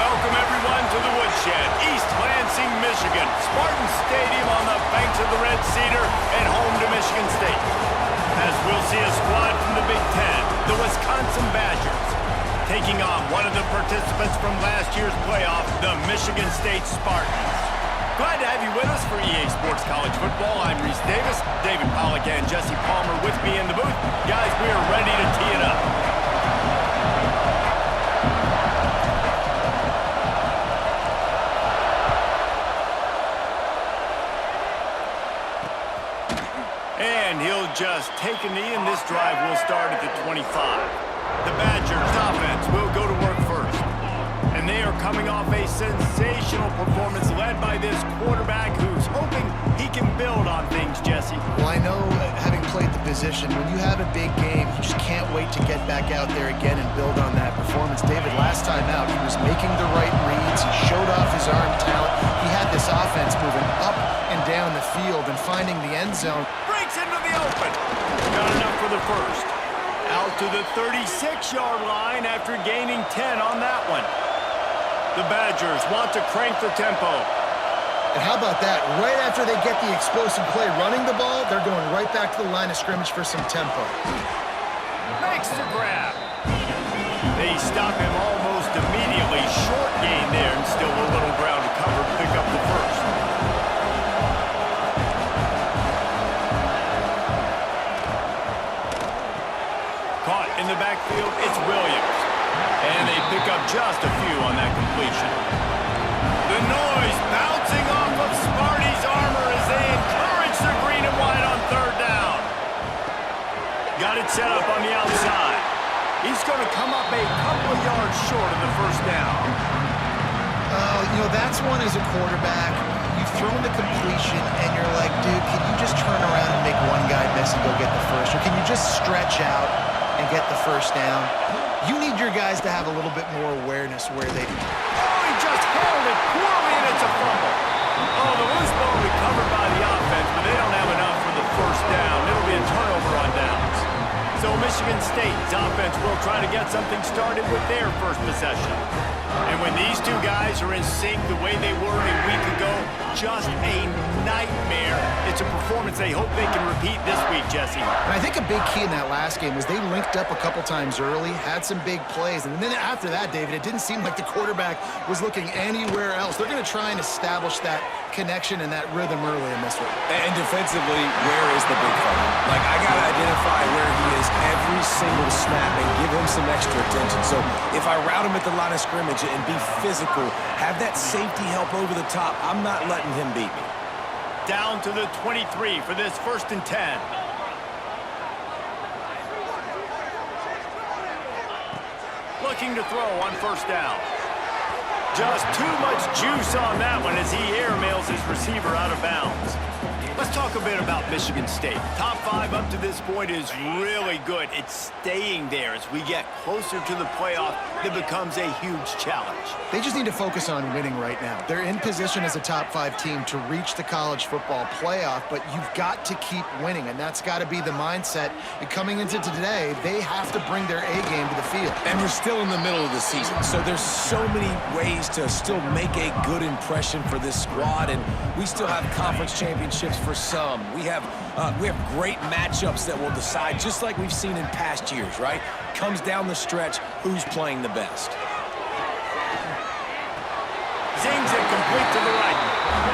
Welcome everyone to the Woodshed, East Lansing, Michigan. Spartan Stadium on the banks of the Red Cedar and home to Michigan State. As we'll see a squad from the Big Ten, the Wisconsin Badgers, taking on one of the participants from last year's playoff, the Michigan State Spartans. Glad to have you with us for EA Sports College Football. I'm Reese Davis, David Pollack and Jesse Palmer with me in the booth. Guys, we are ready to tee it up. And he'll just take a knee, and this drive will start at the 25. The Badgers offense will go to work first. And they are coming off a sensational performance led by this quarterback who's hoping he can build on things, Jesse. Well, I know, having played the position, when you have a big game, you just can't wait to get back out there again and build on that performance. David, last time out, he was making the right reads. He showed off his arm talent. He had this offense moving up and down the field and finding the end zone. Breaks into the open. Got enough for the first. Out to the 36-yard line after gaining 10 on that one. The Badgers want to crank the tempo. And how about that? Right after they get the explosive play running the ball, they're going right back to the line of scrimmage for some tempo. Makes the grab. They stop him almost immediately. Short gain there and still a little ground to cover to pick up the first. Caught in the backfield, it's Williams. And they pick up just a few on that completion. The noise bouncing off of Sparty's armor as they encourage the green and white on third down. Got it set up on the outside. He's going to come up a couple of yards short of the first down. You know, that's one as a quarterback. You've thrown the completion, and you're like, dude, can you just turn around and make one guy miss and go get the first? Or can you just stretch out and get the first down? You need your guys to have a little bit more awareness where they... Oh, he just held it poorly, and it's a fumble. Oh, the loose ball recovered by the offense, but they don't have enough for the first down. It'll be a turnover on downs. So Michigan State's offense will try to get something started with their first possession. And when these two guys are in sync the way they were a week ago, just a nightmare. It's a performance they hope they can repeat this week, Jesse. And I think a big key in that last game was they linked up a couple times early, had some big plays, and then after that, David, it didn't seem like the quarterback was looking anywhere else. They're going to try and establish that connection and that rhythm early in this one. And defensively, where is the big fella? Like, I got to identify where he is every single snap and give him some extra attention. So if I route him at the line of scrimmage and be physical, have that safety help over the top, I'm not letting him beat me. Down to the 23 for this 1st and 10. Looking to throw on first down. Just too much juice on that one as he airmails his receiver out of bounds. Let's talk a bit about Michigan State. Top 5 up to this point is really good. It's staying there as we get closer to the playoff. That becomes a huge challenge. They just need to focus on winning right now. They're in position as a top 5 team to reach the college football playoff, but you've got to keep winning, and that's got to be the mindset. And coming into today, they have to bring their A game to the field. And we're still in the middle of the season, so there's so many ways to still make a good impression for this squad, and we still have conference championships for some. We have great matchups that will decide, just like we've seen in past years, right? Comes down the stretch, who's playing the best. Zings it complete to the right.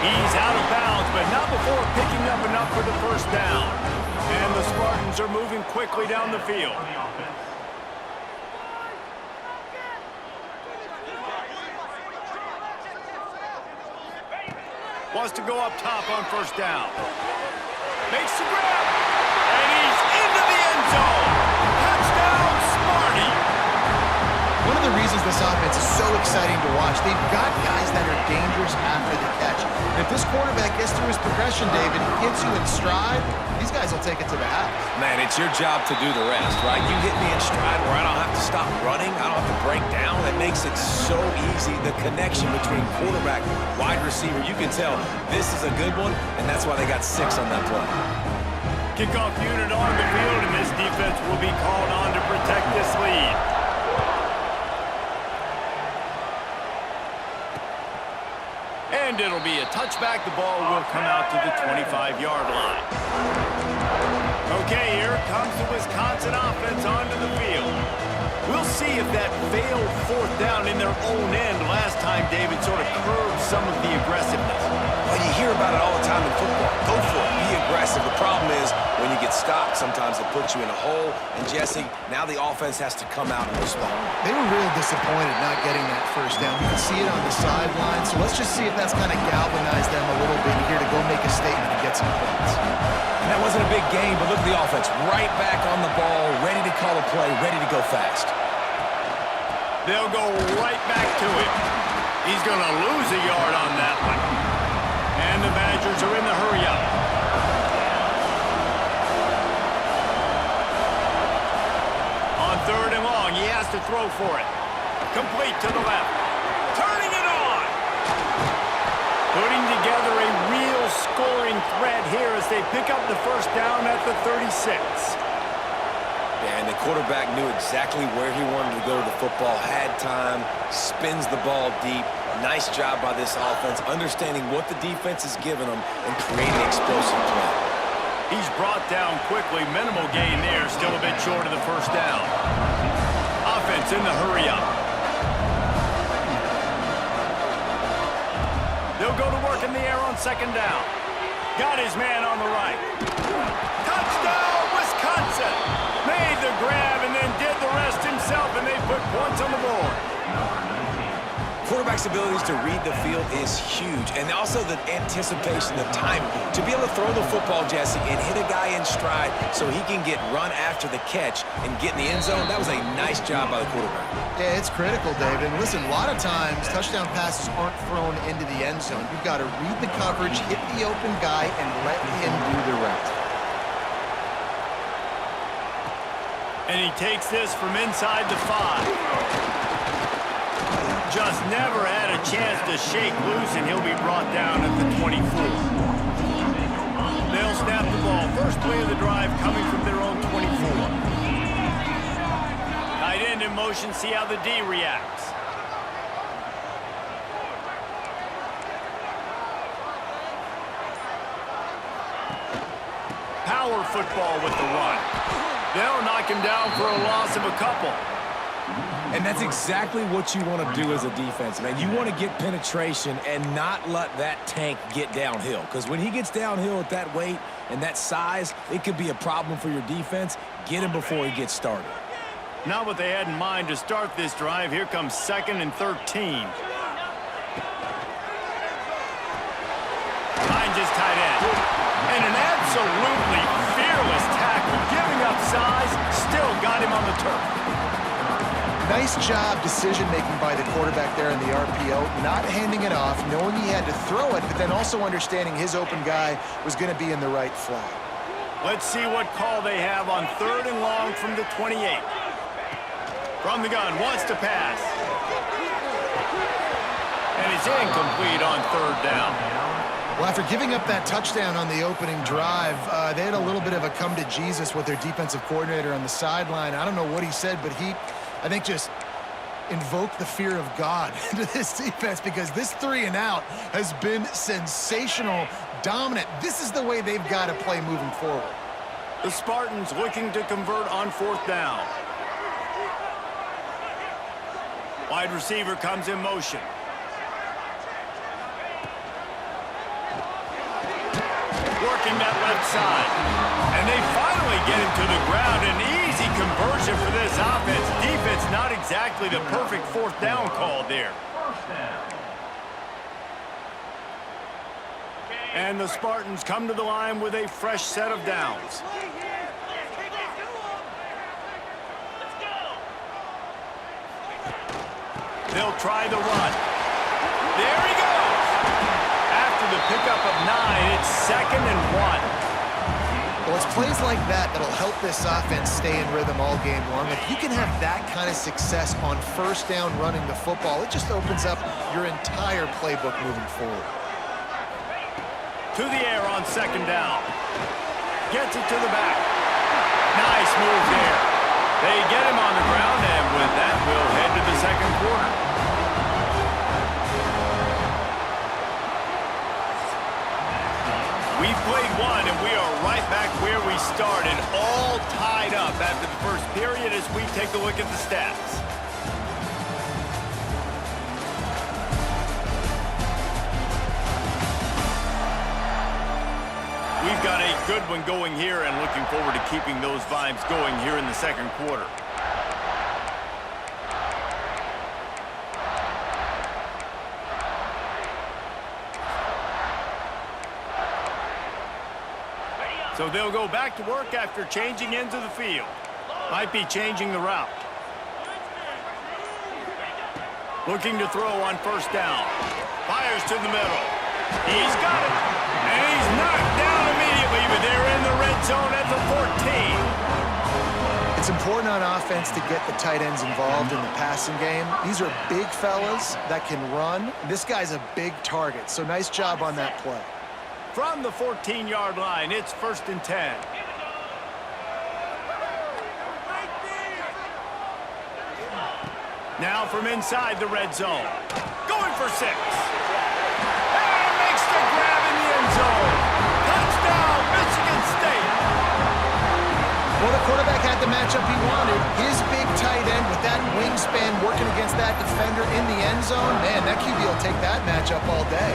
He's out of bounds, but not before picking up enough for the first down. And the Spartans are moving quickly down the field. Wants to go up top on first down. Makes the grab. And he's into the end zone. Touchdown, Sparty. One of the reasons this offense is so exciting to watch, they've got guys that are dangerous after the catch. And if this quarterback gets through his progression, David, hits you in stride, these guys will take it to the house. Man, it's your job to do the rest, right? You hit me in stride where I don't have to stop running, I don't have to break down. That makes it so easy. The connection between quarterback, wide receiver, you can tell this is a good one, and that's why they got 6 on that play. Kickoff unit on the field, and this defense will be called on to protect this lead. And it'll be a touchback. The ball will come out to the 25-yard line. Okay, here comes the Wisconsin offense onto the field. We'll see if that failed fourth down in their own end last time, David, sort of curbed some of the aggressiveness. Well, you hear about it all the time in football. Go for it. Be aggressive. The problem is when you get stopped, sometimes it puts you in a hole. And, Jesse, now the offense has to come out and respond. They were real disappointed not getting that first down. You can see it on the sideline. So let's just see if that's kind of galvanized them a little bit here to go make a statement and get some points. And that wasn't a big game, but look at the offense. Right back on the ball, ready to call a play, ready to go fast. They'll go right back to him. He's going to lose a yard on that one. And the Badgers are in the hurry-up. On third and long, he has to throw for it. Complete to the left. Turning it on. Putting together a real scoring threat here as they pick up the first down at the 36. And the quarterback knew exactly where he wanted to go to the football, had time, spins the ball deep. Nice job by this offense, understanding what the defense is giving them and creating explosive play. He's brought down quickly. Minimal gain there, still a bit short of the first down. Offense in the hurry-up. They'll go to work in the air on second down. Got his man on the right. Touchdown, Wisconsin! Made the grab and then did the rest himself, and they put points on the board. Quarterback's abilities to read the field is huge, and also the anticipation, the timing. To be able to throw the football, Jesse, and hit a guy in stride so he can get run after the catch and get in the end zone, that was a nice job by the quarterback. Yeah, it's critical, David. And listen, a lot of times, touchdown passes aren't thrown into the end zone. You've got to read the coverage, hit the open guy, and let him do the rest. And he takes this from inside the 5. Just never had a chance to shake loose, and he'll be brought down at the 24. They'll snap the ball. First play of the drive coming from their own 24. Tight end in motion, see how the D reacts. Power football with the run. They'll knock him down for a loss of a couple. And that's exactly what you want to do as a defense, man. You want to get penetration and not let that tank get downhill. Because when he gets downhill at that weight and that size, it could be a problem for your defense. Get him before he gets started. Not what they had in mind to start this drive. Here comes 2nd and 13. Finds his tight end. And an absolutely fearless tackle. Giving up size, still got him on the turf. Nice job decision-making by the quarterback there in the RPO, not handing it off, knowing he had to throw it, but then also understanding his open guy was going to be in the right flat. Let's see what call they have on third and long from the 28. From the gun, wants to pass. And it's incomplete on third down. Well, after giving up that touchdown on the opening drive, they had a little bit of a come-to-Jesus with their defensive coordinator on the sideline. I don't know what he said, but he, I think, just invoked the fear of God into this defense, because this 3-and-out has been sensational, dominant. This is the way they've got to play moving forward. The Spartans looking to convert on fourth down. Wide receiver comes in motion. Working that left side. And they finally get him to the ground. An easy conversion for this offense. Defense not exactly the perfect fourth down call there. And the Spartans come to the line with a fresh set of downs. They'll try the run. There he goes. After the pickup of 9, it's 2nd and 1. Well, it's plays like that that'll help this offense stay in rhythm all game long. If you can have that kind of success on first down running the football, it just opens up your entire playbook moving forward. To the air on second down. Gets it to the back. Nice move there. They get him on the ground, and with that, we'll head to the second quarter. after the first period as we take a look at the stats. We've got a good one going here and looking forward to keeping those vibes going here in the second quarter. So they'll go back to work after changing into the field. Might be changing the route. Looking to throw on first down. Fires to the middle. He's got it. And he's knocked down immediately, but they're in the red zone at the 14. It's important on offense to get the tight ends involved in the passing game. These are big fellas that can run. This guy's a big target, so nice job on that play. From the 14-yard line, it's 1st and 10. Now from inside the red zone. Going for 6. And makes the grab in the end zone. Touchdown, Michigan State. Well, the quarterback had the matchup he wanted. His big tight end with that wingspan working against that defender in the end zone. Man, that QB will take that matchup all day.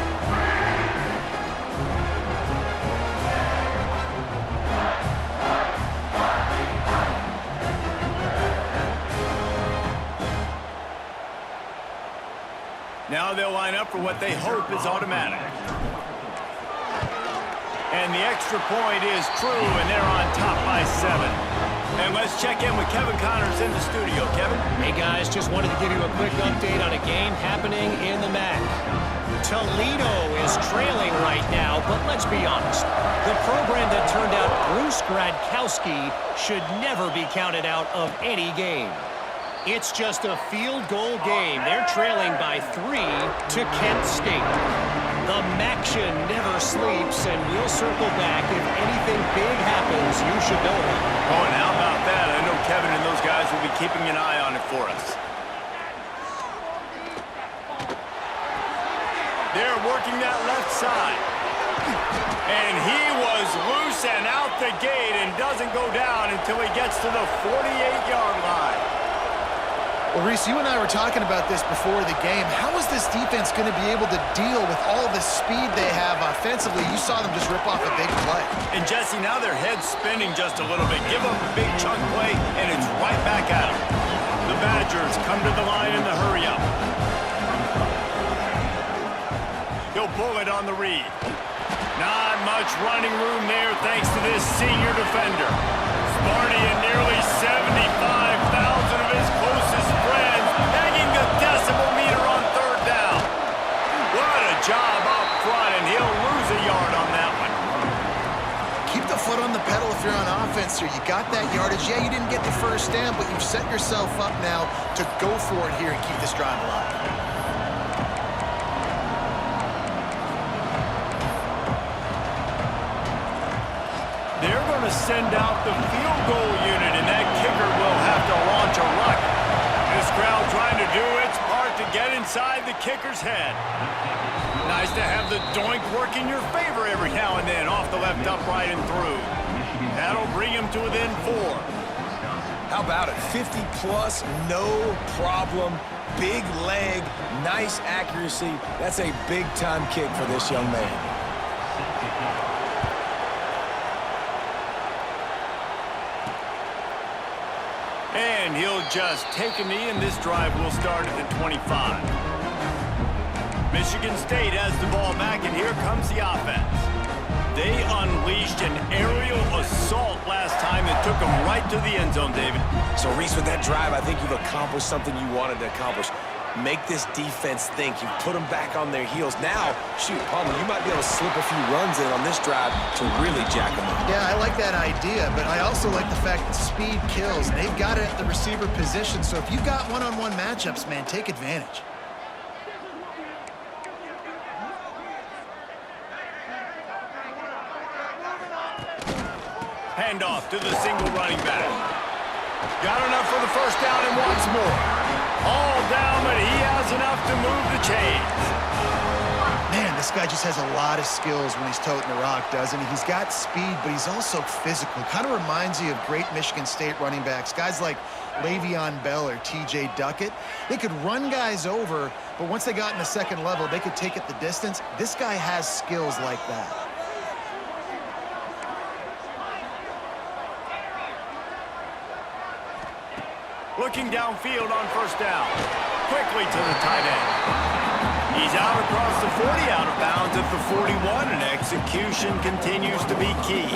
Now they'll line up for what they hope is automatic. And the extra point is true, and they're on top by 7. And let's check in with Kevin Connors in the studio. Kevin? Hey, guys, just wanted to give you a quick update on a game happening in the MAC. Toledo is trailing right now, but let's be honest. The program that turned out Bruce Gradkowski should never be counted out of any game. It's just a field goal game. They're trailing by 3 to Kent State. The MACtion never sleeps, and we'll circle back if anything big happens. You should know it. Oh, and how about that? I know Kevin and those guys will be keeping an eye on it for us. They're working that left side. And he was loose and out the gate and doesn't go down until he gets to the 48-yard line. Well, Reese, you and I were talking about this before the game. How is this defense going to be able to deal with all the speed they have offensively? You saw them just rip off a big play. And, Jesse, now their head's spinning just a little bit. Give them a big chunk play, and it's right back at them. The Badgers come to the line in the hurry-up. He'll pull it on the read. Not much running room there thanks to this senior defender. Sparty and nearly 75,000 of his closest friends hanging the decimal meter on third down. What a job up front, and he'll lose a yard on that one. Keep the foot on the pedal if you're on offense here. You got that yardage. Yeah, you didn't get the first down, but you've set yourself up now to go for it here and keep this drive alive. They're going to send out the field goal unit, and that kicker will have to launch a rocket. This crowd trying to do its part to get inside the kicker's head. Nice to have the doink work in your favor every now and then, off the left upright and through. That'll bring him to within 4. How about it? 50-plus, no problem. Big leg, nice accuracy. That's a big-time kick for this young man. And he'll just take a knee, and this drive will start at the 25. Michigan State has the ball back, and here comes the offense. They unleashed an aerial assault last time and took them right to the end zone, David. So, Reese, with that drive, I think you've accomplished something you wanted to accomplish. Make this defense think. You put them back on their heels. Now, shoot, Palmer, you might be able to slip a few runs in on this drive to really jack them up. Yeah, I like that idea, but I also like the fact that speed kills. They've got it at the receiver position, so if you've got one-on-one matchups, man, take advantage. Handoff to the single running back. Got enough for the first down and wants more. All down, but he has enough to move the chains. Man, this guy just has a lot of skills when he's toting the rock, doesn't he? He's got speed, but he's also physical. Kind of reminds you of great Michigan State running backs, guys like Le'Veon Bell or T.J. Duckett. They could run guys over, but once they got in the second level, they could take it the distance. This guy has skills like that. Looking downfield on first down. Quickly to the tight end. He's out across the 40, out of bounds at the 41, and execution continues to be key.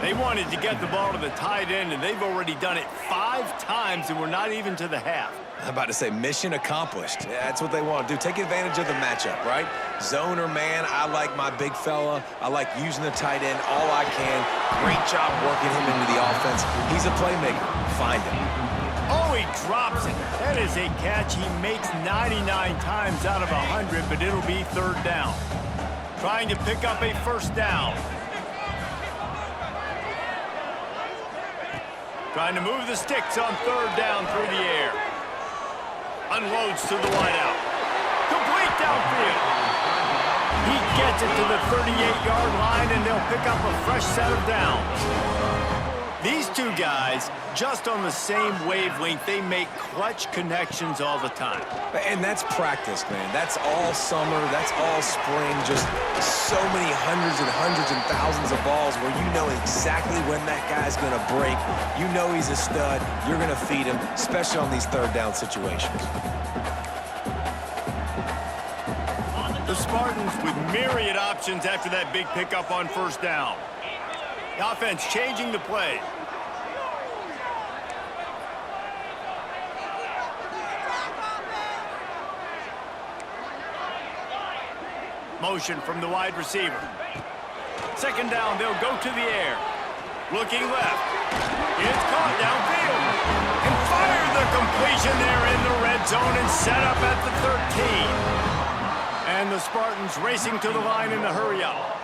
They wanted to get the ball to the tight end, and they've already done it 5 times, and we're not even to the half. I'm about to say mission accomplished. Yeah, that's what they want to do. Take advantage of the matchup, right? Zone or man, I like my big fella. I like using the tight end all I can. Great job working him into the offense. He's a playmaker. Find him. Oh, he drops it. That is a catch he makes 99 times out of 100, but it'll be third down. Trying to pick up a first down. Trying to move the sticks on third down through the air. Unloads to the wideout. Complete downfield. He gets it to the 38-yard line, and they'll pick up a fresh set of downs. These two guys, just on the same wavelength, they make clutch connections all the time. And that's practice, man. That's all summer. That's all spring. Just so many hundreds and thousands of balls where you know exactly when that guy's going to break. You know he's a stud. You're going to feed him, especially on these third down situations. The Spartans with myriad options after that big pickup on first down. The offense changing the play. Motion from the wide receiver. Second down, they'll go to the air. Looking left. It's caught downfield. And fired the completion there in the red zone and set up at the 13. And the Spartans racing to the line in the hurry up.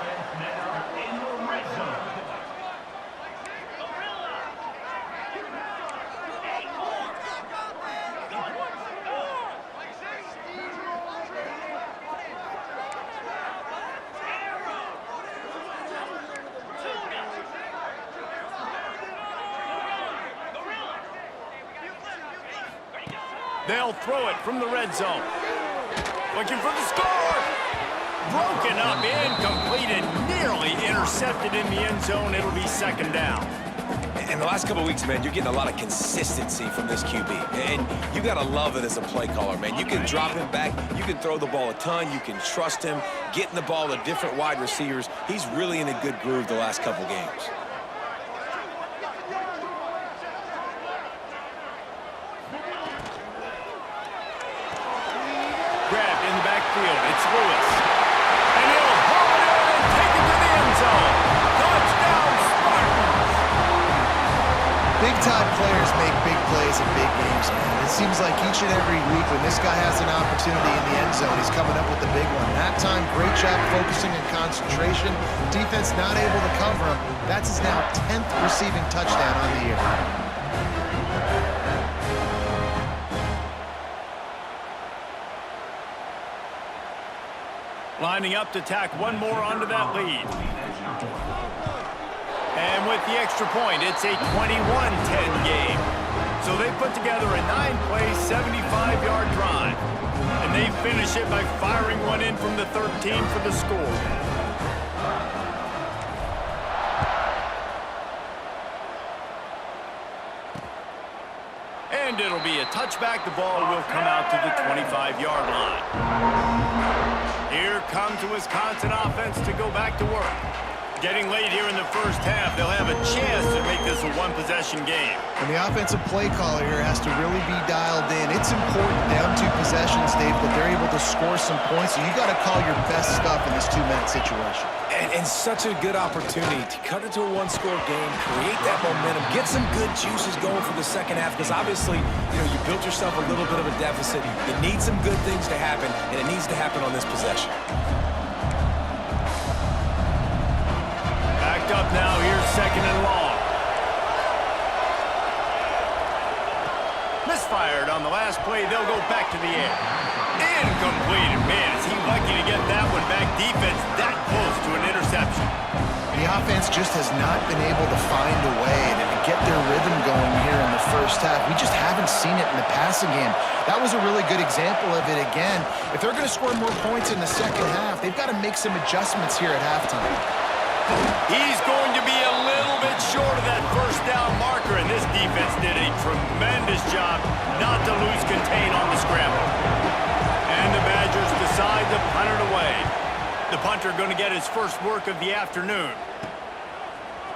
They'll throw it from the red zone. Looking for the score. Broken up, incomplete, and nearly intercepted in the end zone. It'll be second down. In the last couple of weeks, man, you're getting a lot of consistency from this QB. And you got to love it as a play caller, man. You can drop him back. You can throw the ball a ton. You can trust him. Getting the ball to different wide receivers. He's really in a good groove the last couple games. Grabbed in the backfield. It's Lewis. And he'll haul it in and take it to the end zone. Touchdown, Spartans! Big-time players make big plays in big games, man. It seems like each and every week when this guy has an opportunity in the end zone, he's coming up with the big one. That time, great job focusing and concentration. Defense not able to cover him. That's his now 10th receiving touchdown on the year. Lining up to tack one more onto that lead. And with the extra point, it's a 21-10 game. So they put together a 9-play, 75-yard drive. And they finish it by firing one in from the 13 for the score. And it'll be a touchback. The ball will come out to the 25-yard line. Here comes the Wisconsin offense to go back to work. Getting late here in the first half, they'll have a chance to make this a one-possession game. And the offensive play caller here has to really be dialed in. It's important down 2 possessions, Dave, that they're able to score some points. So you got to call your best stuff in this 2-minute situation. And such a good opportunity to cut it to a one-score game, create that momentum, get some good juices going for the second half, because obviously, you know, you built yourself a little bit of a deficit. You need some good things to happen, and it needs to happen on this possession. Backed up now, here's second and long. misfired on the last play. They'll go back to the air. Incomplete. And man, is he lucky to get that one back. Defense that close to an interception. The offense just has not been able to find a way to get their rhythm going here in the first half. We just haven't seen it in the passing game. That was a really good example of it again. If they're going to score more points in the second half, they've got to make some adjustments here at halftime. He's going to be a little bit short of that first down marker, and this defense did a tremendous job not to lose contain on the scramble. And the Badgers decide to punt it away. The punter going to get his first work of the afternoon.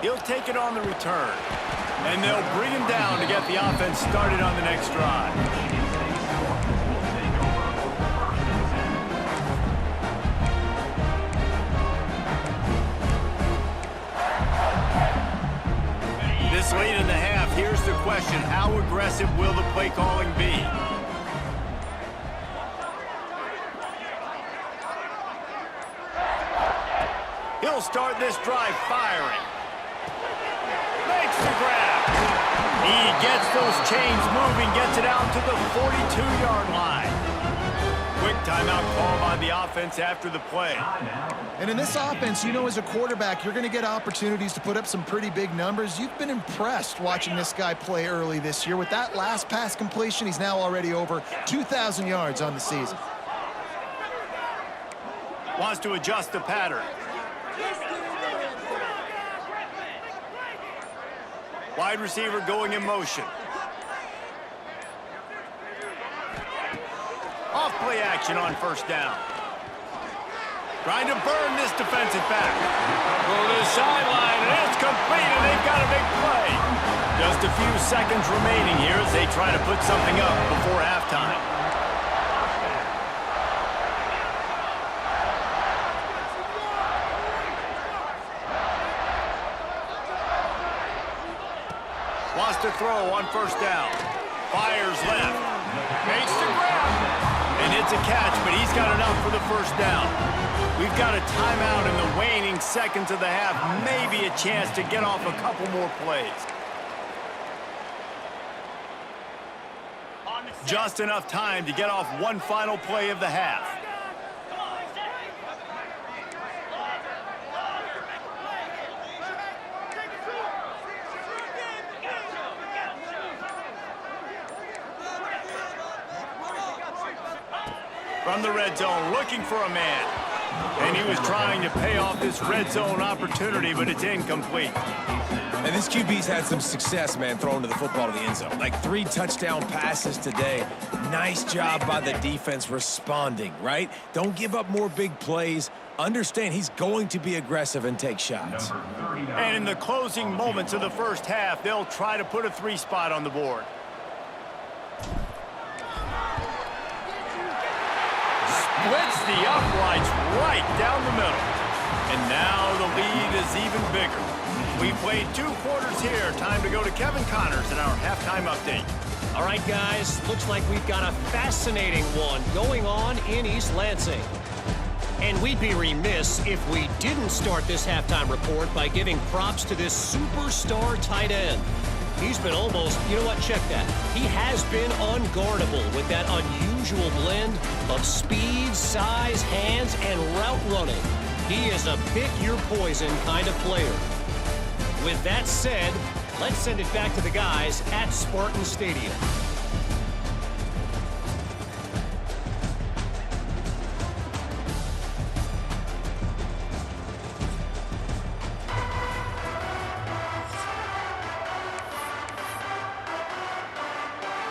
He'll take it on the return, and they'll bring him down to get the offense started on the next drive. This late in the half, here's the question: how aggressive will the play calling be? He'll start this drive firing. Makes the grab. He gets those chains moving, gets it out to the 42-yard line. Quick timeout call by the offense after the play. And in this offense, you know, as a quarterback, you're going to get opportunities to put up some pretty big numbers. You've been impressed watching this guy play early this year. With that last pass completion, he's now already over 2,000 yards on the season. Wants to adjust the pattern. Wide receiver going in motion. Off play action on first down. Trying to burn this defensive back. Go to the sideline, and it's complete, and they've got a big play. Just a few seconds remaining here as they try to put something up before halftime. Wants to throw on first down. Fires left. Makes the grab. And it's a catch, but he's got enough for the first down. We've got a timeout in the waning seconds of the half. Maybe a chance to get off a couple more plays. Just enough time to get off one final play of the half. From the red zone, looking for a man. And he was trying to pay off this red zone opportunity, but it's incomplete. And this QB's had some success, man, throwing to the football to the end zone. Like 3 touchdown passes today. Nice job by the defense responding, right? Don't give up more big plays. Understand he's going to be aggressive and take shots. And in the closing moments of the first half, they'll try to put a 3 spot on the board. Splits the uprights right down the middle. And now the lead is even bigger. We played 2 quarters here. Time to go to Kevin Connors in our halftime update. All right, guys, looks like we've got a fascinating one going on in East Lansing. And we'd be remiss if we didn't start this halftime report by giving props to this superstar tight end. He's been almost, you know what, check that. He has been unguardable with that unusual blend of speed, size, hands, and route running. He is a pick-your-poison kind of player. With that said, let's send it back to the guys at Spartan Stadium.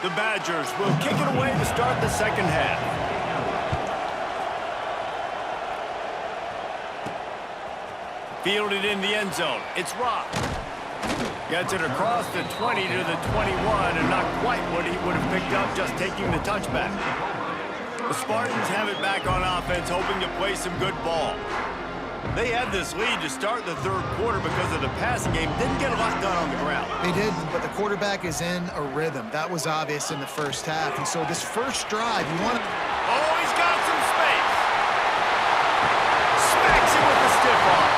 The Badgers will kick it away to start the second half. Fielded in the end zone. It's Rock. Gets it across the 20 to the 21, and not quite what he would have picked up just taking the touchback. The Spartans have it back on offense, hoping to play some good ball. They had this lead to start the third quarter because of the passing game. Didn't get a lot done on the ground. They did, but the quarterback is in a rhythm. That was obvious in the first half. And so this first drive, you want to... Oh, he's got some space. Smacks him with the stiff arm.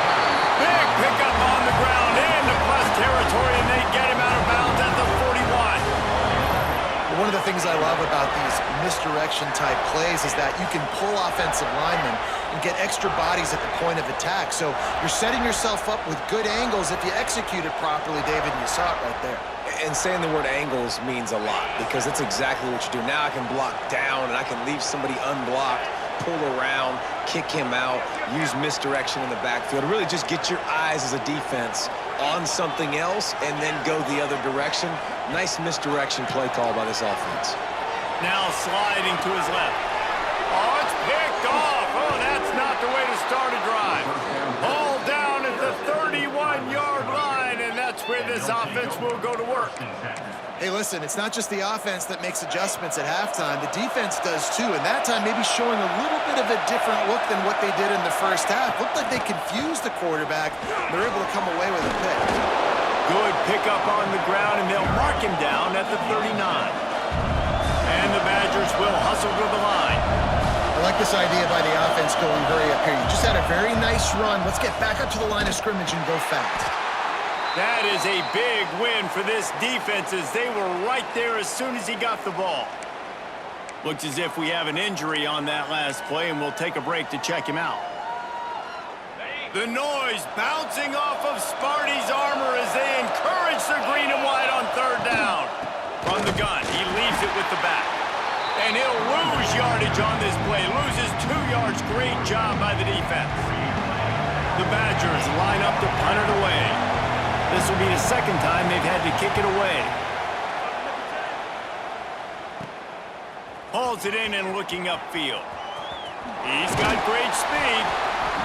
Big pickup on the ground into plus territory, and they get him out of bounds at the 41. One of One of the things I love about these misdirection-type plays is that you can pull offensive linemen and get extra bodies at the point of attack. So you're setting yourself up with good angles if you execute it properly, David, and you saw it right there. And saying the word angles means a lot because that's exactly what you do. Now I can block down and I can leave somebody unblocked, pull around, kick him out, use misdirection in the backfield. Really just get your eyes as a defense on something else and then go the other direction. Nice misdirection play call by this offense. Now sliding to his left. Oh, it's picked off. Oh, that's not the way to start a drive. Ball down at the 31-yard line, and that's where this offense will go to work. Hey, listen, it's not just the offense that makes adjustments at halftime. The defense does too, and that time maybe showing a little bit of a different look than what they did in the first half. Looked like they confused the quarterback. They're able to come away with a pick. Good pickup on the ground, and they'll mark him down at the 39. And the Badgers will hustle to the line. I like this idea by the offense going hurry up here. You just had a very nice run. Let's get back up to the line of scrimmage and go fast. That is a big win for this defense as they were right there as soon as he got the ball. Looks as if we have an injury on that last play, and we'll take a break to check him out. The noise bouncing off of Sparty's armor as they encourage the green and white on third down. From the gun, he leaves it with the back. And he'll lose yardage on this play. Loses 2 yards. Great job by the defense. The Badgers line up to punt it away. This will be the second time they've had to kick it away. Hauls it in and looking upfield. He's got great speed.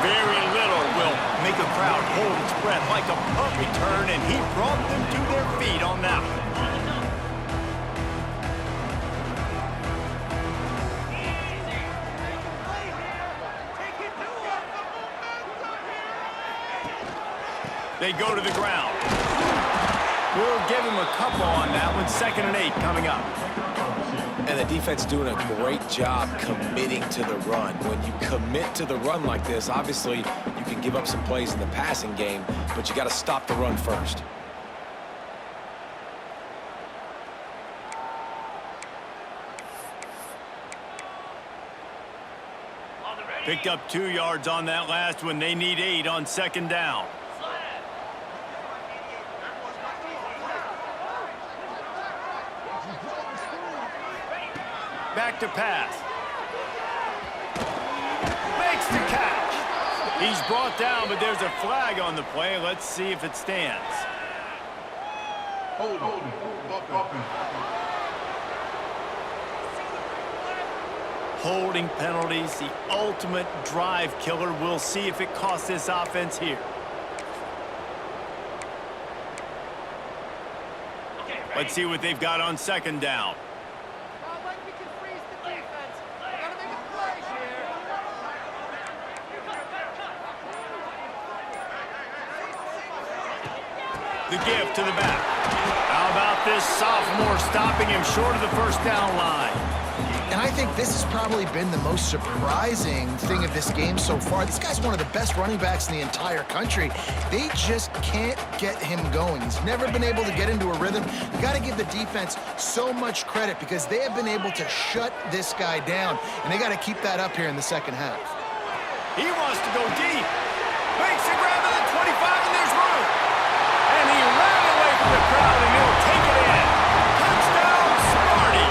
Very little will make a crowd hold its breath like a punt return, and he brought them to their feet on that one. They go to the ground. We'll give him a couple on that one. 2nd and 8 coming up. And the defense doing a great job committing to the run. When you commit to the run like this, obviously you can give up some plays in the passing game, but you got to stop the run first. Picked up 2 yards on that last one. They need 8 on 2nd down. Back to pass. Makes the catch. He's brought down, but there's a flag on the play. Let's see if it stands. Holding penalties, the ultimate drive killer. We'll see if it costs this offense here. Let's see what they've got on 2nd down. The give to the back. How about this sophomore stopping him short of the 1st down line? And I think this has probably been the most surprising thing of this game so far. This guy's one of the best running backs in the entire country. They just can't get him going. He's never been able to get into a rhythm. You got to give the defense so much credit because they have been able to shut this guy down, and they got to keep that up here in the 2nd half. He wants to go deep. Makes a grab at the 25, and there's room. And he ran away from the crowd, and he'll take it in. Touchdown, Sparty.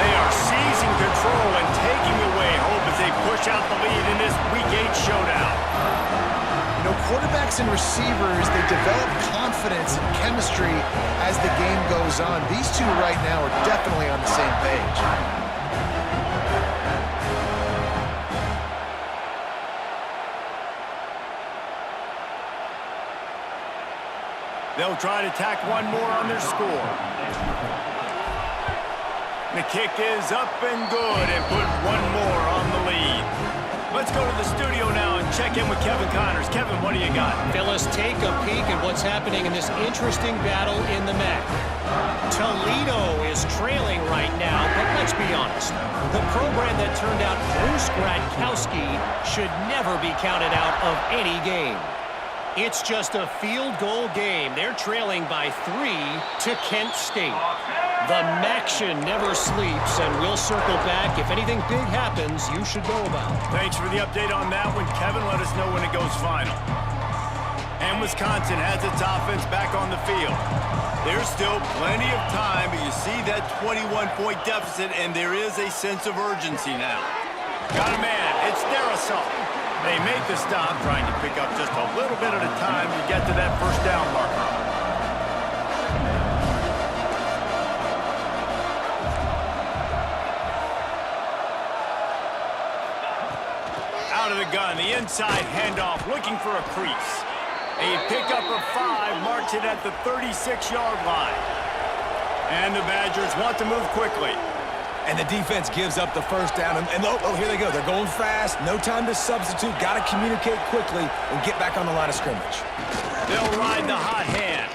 They are seizing control and taking away hope as they push out the lead in this Week 8 showdown. You know, quarterbacks and receivers, they develop confidence and chemistry as the game goes on. These two right now are definitely on the same page. They'll try to tack one more on their score. The kick is up and good and put one more on the lead. Let's go to the studio now and check in with Kevin Connors. Kevin, what do you got? Fellas, take a peek at what's happening in this interesting battle in the MAC. Toledo is trailing right now, but let's be honest. The program that turned out Bruce Gradkowski should never be counted out of any game. It's just a field goal game. They're trailing by 3 to Kent State. The Maction never sleeps, and we'll circle back. If anything big happens, you should know about. Thanks for the update on that one, Kevin. Let us know when it goes final. And Wisconsin has its offense back on the field. There's still plenty of time, but you see that 21-point deficit, and there is a sense of urgency now. Got a man. It's their assault. They make the stop, trying to pick up just a little bit at a time to get to that first down marker. Out of the gun, the inside handoff, looking for a crease. A pickup of 5 marks it at the 36-yard line. And the Badgers want to move quickly. And the defense gives up the first down. And oh, here they go. They're going fast. No time to substitute. Got to communicate quickly and get back on the line of scrimmage. They'll ride the hot hand.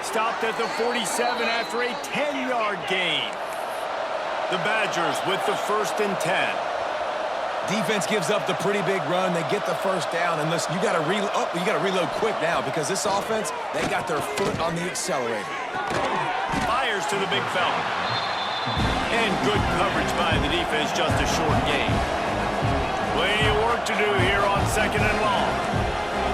Stopped at the 47 after a 10-yard gain. The Badgers with the 1st and 10. Defense gives up the pretty big run. They get the first down. And listen, you got to reload quick now because this offense, they got their foot on the accelerator. Fires to the big fella. And good coverage by the defense, just a short gain. Plenty of work to do here on 2nd and long.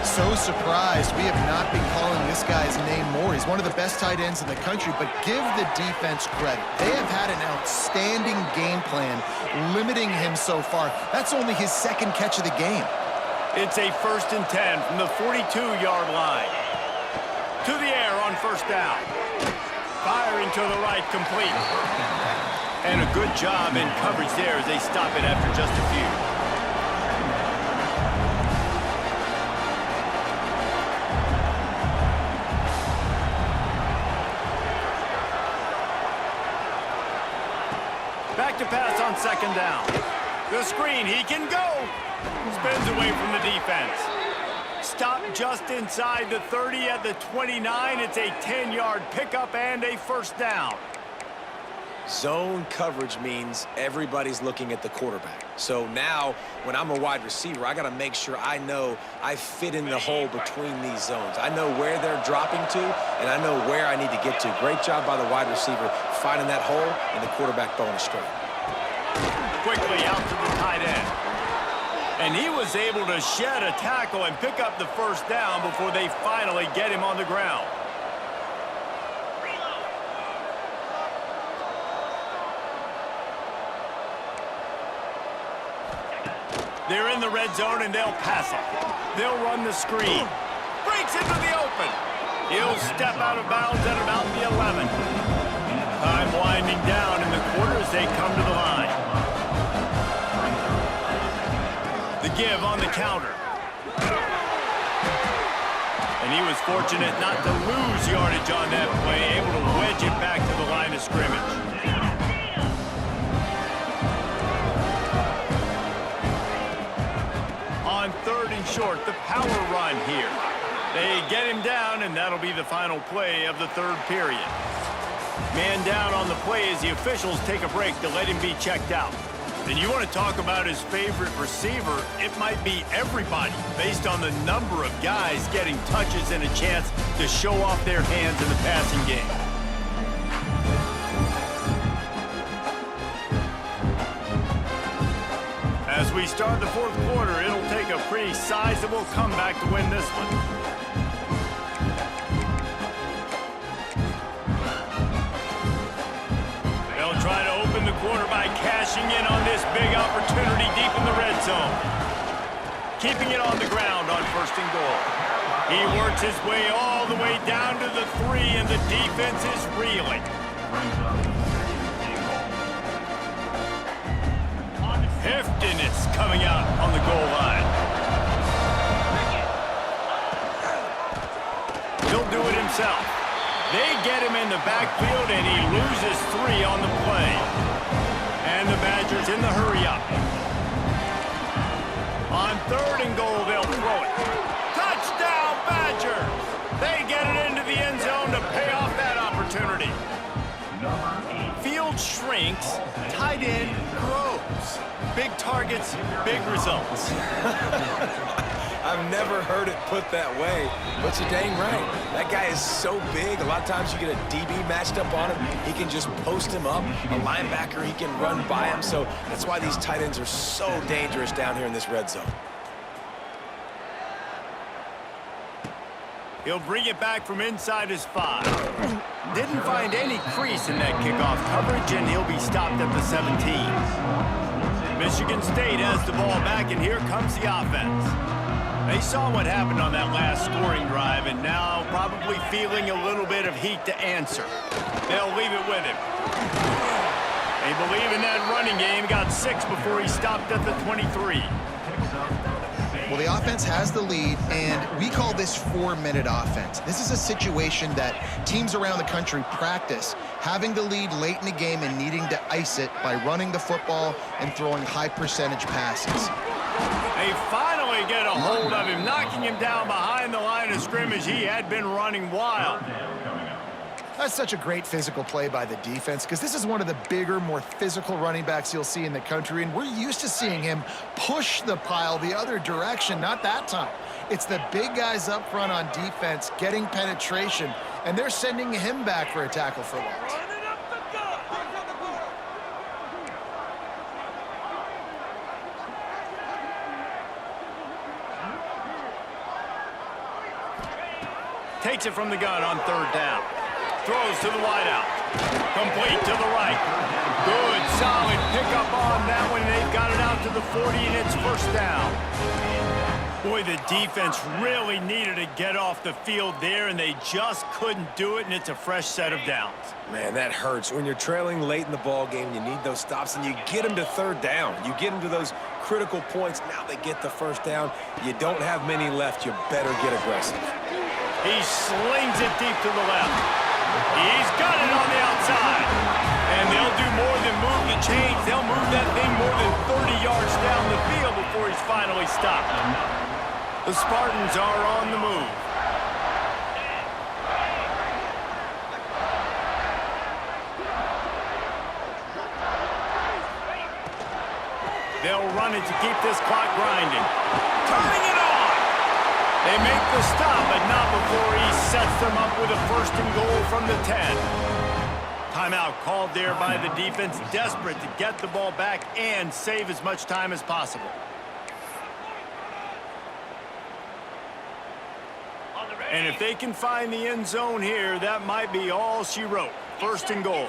So surprised we have not been calling this guy's name more. He's one of the best tight ends in the country, but give the defense credit. They have had an outstanding game plan limiting him so far. That's only his 2nd catch of the game. It's a 1st and 10 from the 42-yard line. To the air on 1st down. Firing to the right, complete. And a good job in coverage there as they stop it after just a few. Back to pass on 2nd down. The screen, he can go. Spins away from the defense. Stopped just inside the 30 at the 29. It's a 10-yard pickup and a 1st down. Zone coverage means everybody's looking at the quarterback. So now, when I'm a wide receiver, I got to make sure I know I fit in the hole between these zones. I know where they're dropping to, and I know where I need to get to. Great job by the wide receiver finding that hole and the quarterback throwing it straight. Quickly out to the tight end. And he was able to shed a tackle and pick up the 1st down before they finally get him on the ground. They're in the red zone, and they'll pass it. They'll run the screen. Breaks into the open. He'll step out of bounds at about the 11. Time winding down in the quarter as they come to the line. The give on the counter. And he was fortunate not to lose yardage on that play, able to wedge it back to the line of scrimmage. On 3rd and short, the power run here. They get him down, and that'll be the final play of the 3rd period. Man down on the play as the officials take a break to let him be checked out. And you want to talk about his favorite receiver, it might be everybody based on the number of guys getting touches and a chance to show off their hands in the passing game. As we start the 4th quarter, it'll take a pretty sizable comeback to win this one. They'll try to open the quarter by cashing in on this big opportunity deep in the red zone. Keeping it on the ground on 1st and goal. He works his way all the way down to the 3, and the defense is reeling. Heftiness coming out on the goal line. He'll do it himself. They get him in the backfield, and he loses 3 on the play. And the Badgers in the hurry-up. On 3rd and goal, they'll throw it. Touchdown, Badgers! They get it into the end zone to pay off that opportunity. Field shrinks, tight end grows. Big targets, big results. I've never heard it put that way, but you're dang right. That guy is so big. A lot of times you get a DB matched up on him. He can just post him up. A linebacker, he can run by him. So that's why these tight ends are so dangerous down here in this red zone. He'll bring it back from inside his 5. Didn't find any crease in that kickoff coverage, and he'll be stopped at the 17. Michigan State has the ball back, and here comes the offense. They saw what happened on that last scoring drive, and now probably feeling a little bit of heat to answer. They'll leave it with him. They believe in that running game. Got 6 before he stopped at the 23. Well, the offense has the lead, and we call this 4-minute offense. This is a situation that teams around the country practice, having the lead late in the game and needing to ice it by running the football and throwing high-percentage passes. They finally get a hold of him, knocking him down behind the line of scrimmage. He had been running wild. That's such a great physical play by the defense, because this is one of the bigger, more physical running backs you'll see in the country, and we're used to seeing him push the pile the other direction. Not that time. It's the big guys up front on defense getting penetration, and they're sending him back for a tackle for loss. Takes it from the gun on 3rd down. Throws to the wideout. Complete to the right. Good, solid pickup on that one. They've got it out to the 40, and it's 1st down. Boy, the defense really needed to get off the field there, and they just couldn't do it, and it's a fresh set of downs. Man, that hurts. When you're trailing late in the ball game, you need those stops, and you get them to 3rd down. You get them to those critical points. Now they get the 1st down. You don't have many left. You better get aggressive. He slings it deep to the left. He's got it on the outside. And they'll do more than move the chains. They'll move that thing more than 30 yards down the field before he's finally stopped. The Spartans are on the move. They'll run it to keep this clock grinding. Turning it on! They make the stop, but not before he sets them up with a 1st and goal from the 10. Timeout called there by the defense, desperate to get the ball back and save as much time as possible. And if they can find the end zone here, that might be all she wrote. 1st and goal.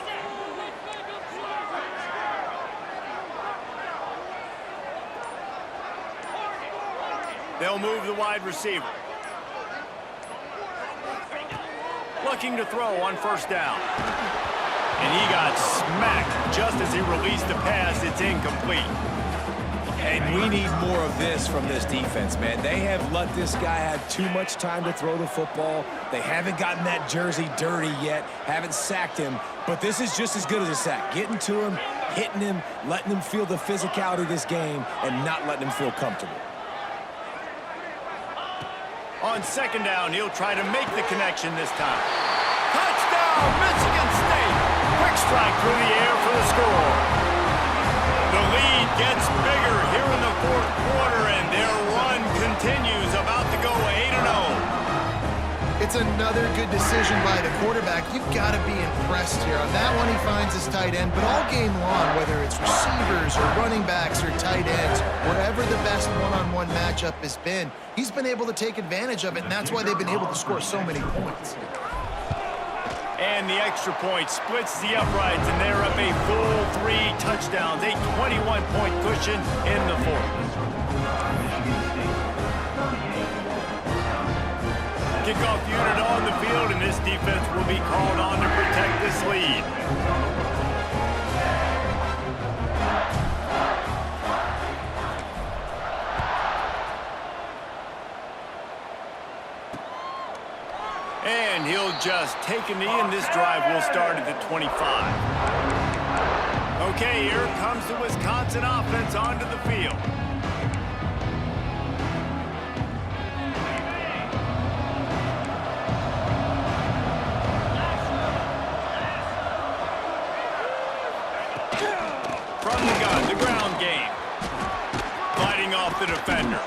They'll move the wide receiver. Looking to throw on 1st down. And he got smacked just as he released the pass. It's incomplete. And we need more of this from this defense, man. They have let this guy have too much time to throw the football. They haven't gotten that jersey dirty yet, haven't sacked him, but this is just as good as a sack. Getting to him, hitting him, letting him feel the physicality of this game, and not letting him feel comfortable. On 2nd down, he'll try to make the connection this time. Touchdown, Michigan State! Quick strike through the air for the score. The lead gets bigger here in the 4th quarter, and their run continues, about to go 8-0. It's another good decision by the quarterback. You've got to be impressed here. On that one, he finds his tight end, but all game long, whether it's receivers or running backs or tight ends, whatever the best one-on-one matchup has been, he's been able to take advantage of it, and that's why they've been able to score so many points. And the extra point splits the uprights, and they're up a full 3 touchdowns, a 21-point cushion in the 4th. Kickoff unit on the field, and this defense will be called on to protect this lead. And he'll just take a knee, and this drive will start at the 25. Okay, here comes the Wisconsin offense onto the field. From the gun, the ground game. Fighting off the defender.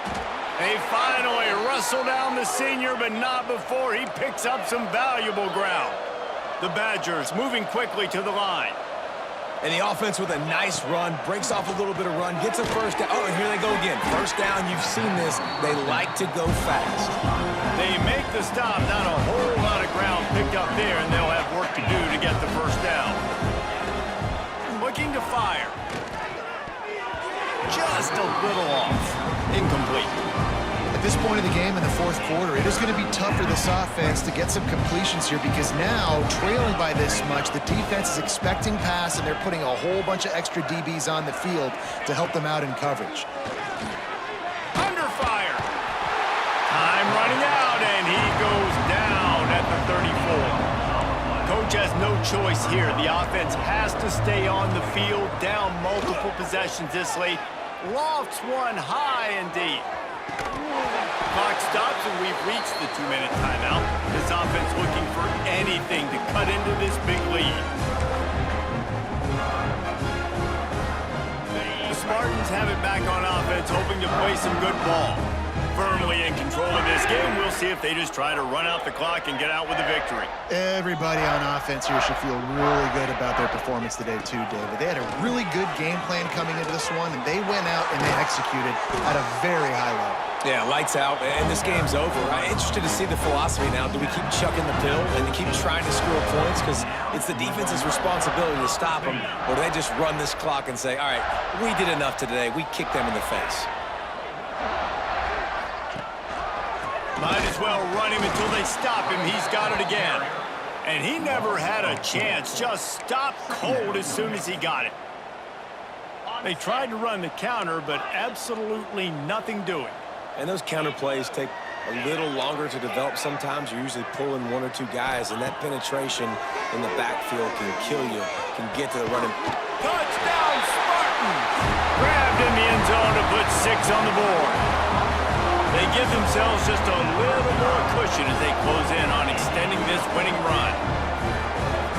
They finally wrestle down the senior, but not before he picks up some valuable ground. The Badgers moving quickly to the line. And the offense with a nice run, breaks off a little bit of run, gets a first down. Oh, and here they go again. First down, you've seen this. They like to go fast. They make the stop, not a whole lot of ground picked up there, and they'll have work to do to get the first down. Looking to fire. Just a little off. Incomplete. At this point of the game in the fourth quarter, it is going to be tough for this offense to get some completions here because now, trailing by this much, the defense is expecting pass, and they're putting a whole bunch of extra DBs on the field to help them out in coverage. Under fire. Time running out, and he goes down at the 34. Coach has no choice here. The offense has to stay on the field, down multiple possessions this late. Lofts one high and deep. Clock stops, and we've reached the 2-minute timeout. This offense looking for anything to cut into this big lead. The Spartans have it back on offense, hoping to play some good ball. Firmly in control of this game. We'll see if they just try to run out the clock and get out with a victory. Everybody on offense here should feel really good about their performance today too, David. They had a really good game plan coming into this one, and they went out and they executed at a very high level. Yeah, lights out, and this game's over. I'm interested to see the philosophy now. Do we keep chucking the pill and keep trying to score points? Because it's the defense's responsibility to stop them. Or do they just run this clock and say, all right, we did enough today. We kicked them in the face. Might as well run him until they stop him. He's got it again. And he never had a chance. Just stopped cold as soon as he got it. They tried to run the counter, but absolutely nothing doing. And those counter plays take a little longer to develop sometimes. You're usually pulling one or two guys, and that penetration in the backfield can kill you, can get to the running. Touchdown, Spartans! Grabbed in the end zone to put 6 on the board. They give themselves just a little more cushion as they close in on extending this winning run.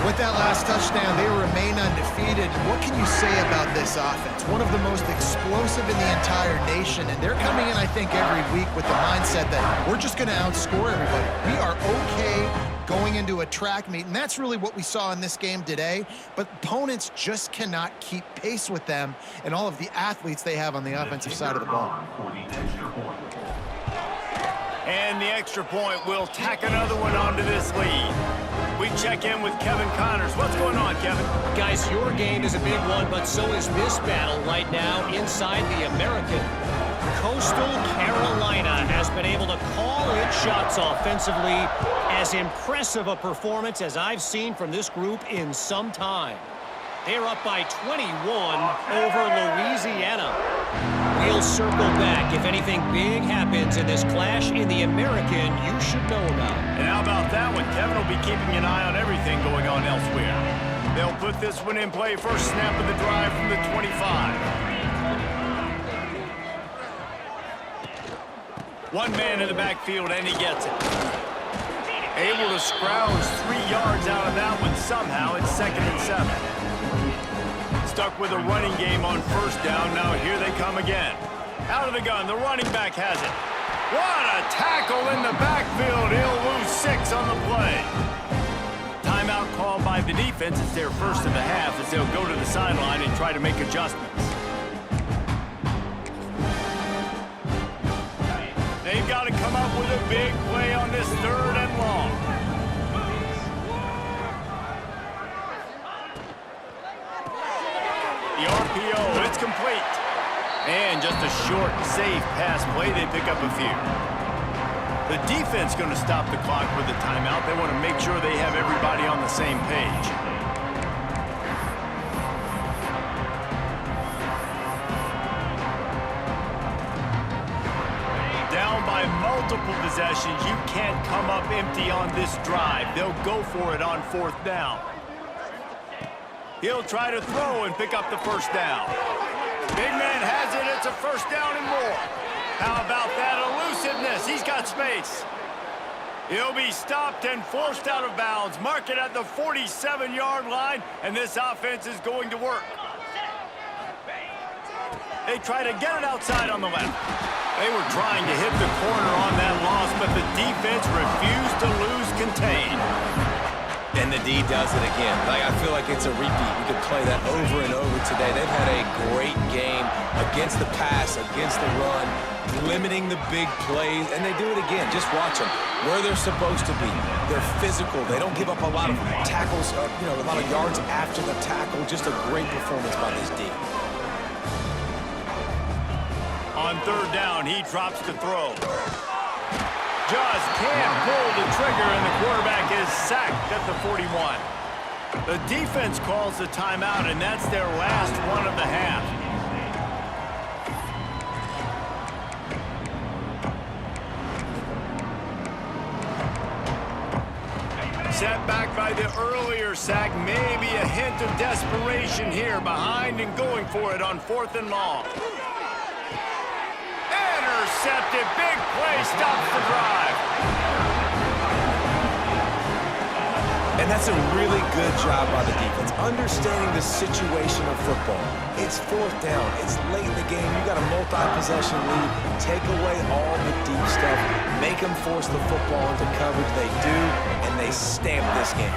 With that last touchdown, they remain undefeated. What can you say about this offense? One of the most explosive in the entire nation, and they're coming in, I think, every week with the mindset that we're just going to outscore everybody. We are okay going into a track meet, and that's really what we saw in this game today, but opponents just cannot keep pace with them and all of the athletes they have on the offensive side of the ball. And the extra point will tack another one onto this lead. We check in with Kevin Connors. What's going on, Kevin? Guys, your game is a big one, but so is this battle right now inside the American. Coastal Carolina has been able to call its shots offensively. As impressive a performance as I've seen from this group in some time. They're up by 21 over Louisiana. We'll circle back if anything big happens in this clash in the American you should know about. And how about that one? Kevin will be keeping an eye on everything going on elsewhere. They'll put this one in play. First snap of the drive from the 25. One man in the backfield, and he gets it. Able to scrounge 3 yards out of that one somehow. It's 2nd and 7. Stuck with a running game on first down. Now here they come again. Out of the gun, the running back has it. What a tackle in the backfield. He'll lose 6 on the play. Timeout called by the defense. It's their first of the half as they'll go to the sideline and try to make adjustments. They've got to come up with a big play on this 3rd and long. The RPO, it's complete. And just a short, safe pass play. They pick up a few. The defense going to stop the clock with a timeout. They want to make sure they have everybody on the same page. Down by multiple possessions. You can't come up empty on this drive. They'll go for it on 4th down. He'll try to throw and pick up the first down. Big man has it. It's a first down and more. How about that elusiveness? He's got space. He'll be stopped and forced out of bounds. Mark it at the 47-yard line, and this offense is going to work. They try to get it outside on the left. They were trying to hit the corner on that loss, but the defense refused to lose contain. And the D does it again. I feel like it's a repeat. We could play that over and over today. They've had a great game against the pass, against the run, limiting the big plays, and they do it again. Just watch them. Where they're supposed to be. They're physical. They don't give up a lot of tackles, a lot of yards after the tackle. Just a great performance by this D. On third down, he drops to throw. Just can't pull the trigger, and the quarterback is sacked at the 41. The defense calls the timeout, and that's their last one of the half. Set back by the earlier sack, maybe a hint of desperation here, behind and going for it on 4th and long. Intercepted, big play, stops the drive. And that's a really good job by the defense, understanding the situation of football. It's 4th down. It's late in the game. You got a multi-possession lead. Take away all the deep stuff. Make them force the football into coverage. They do, and they stamp this game.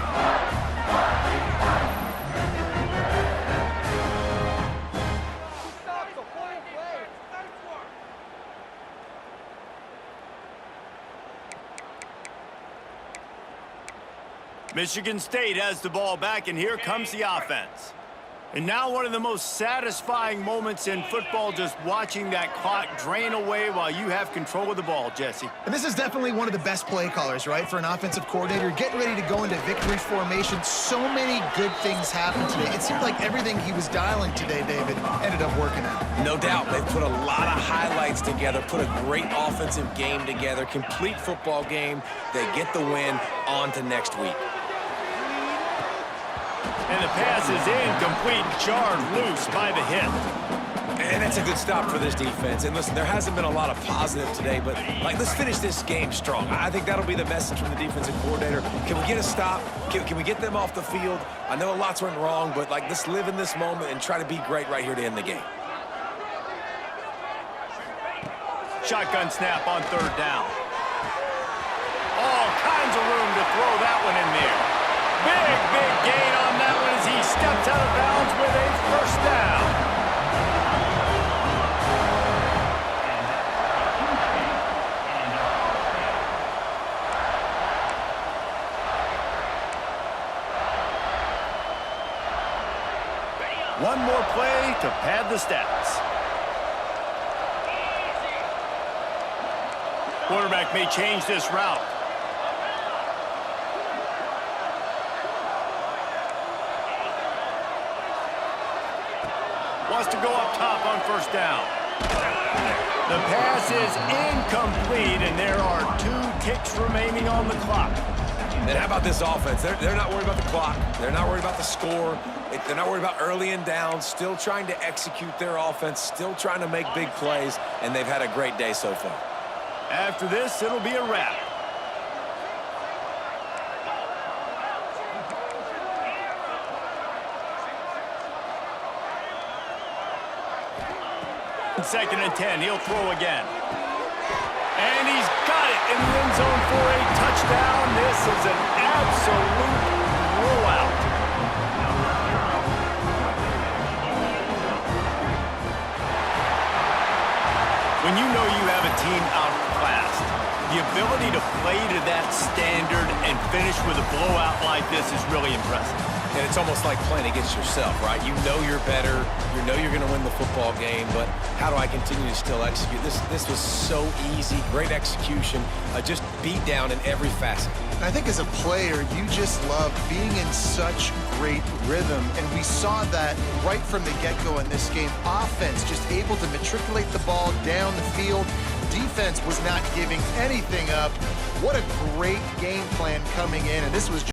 Michigan State has the ball back, and here comes the offense. And now one of the most satisfying moments in football, just watching that clock drain away while you have control of the ball, Jesse. And this is definitely one of the best play callers, right, for an offensive coordinator. Getting ready to go into victory formation. So many good things happened today. It seemed like everything he was dialing today, David, ended up working out. No doubt. They've put a lot of highlights together, put a great offensive game together, complete football game. They get the win. On to next week. And the pass is incomplete, jarred loose by the hit. And that's a good stop for this defense. And listen, there hasn't been a lot of positive today, but let's finish this game strong. I think that'll be the message from the defensive coordinator. Can we get a stop? Can we get them off the field? I know lots went wrong, but let's live in this moment and try to be great right here to end the game. Shotgun snap on 3rd down. All kinds of room to throw that one in there. Big gain on that one as he steps out of bounds with a 1st down. One more play to pad the stats. Quarterback may change this route. Wants to go up top on 1st down. The pass is incomplete, and there are 2 ticks remaining on the clock. And how about this offense? They're not worried about the clock. They're not worried about the score. They're not worried about early and down. Still trying to execute their offense. Still trying to make big plays, and they've had a great day so far. After this, it'll be a wrap. Second and 10, he'll throw again. And he's got it in the end zone for a touchdown. This is an absolute blowout. When you know you have a team outclassed, the ability to play to that standard and finish with a blowout like this is really impressive. And it's almost like playing against yourself, right? You know you're better. You know you're going to win the football game, but how do I continue to still execute? This was so easy. Great execution. Just beat down in every facet. I think as a player, you just love being in such great rhythm, and we saw that right from the get-go in this game. Offense just able to matriculate the ball down the field. Defense was not giving anything up. What a great game plan coming in, and this was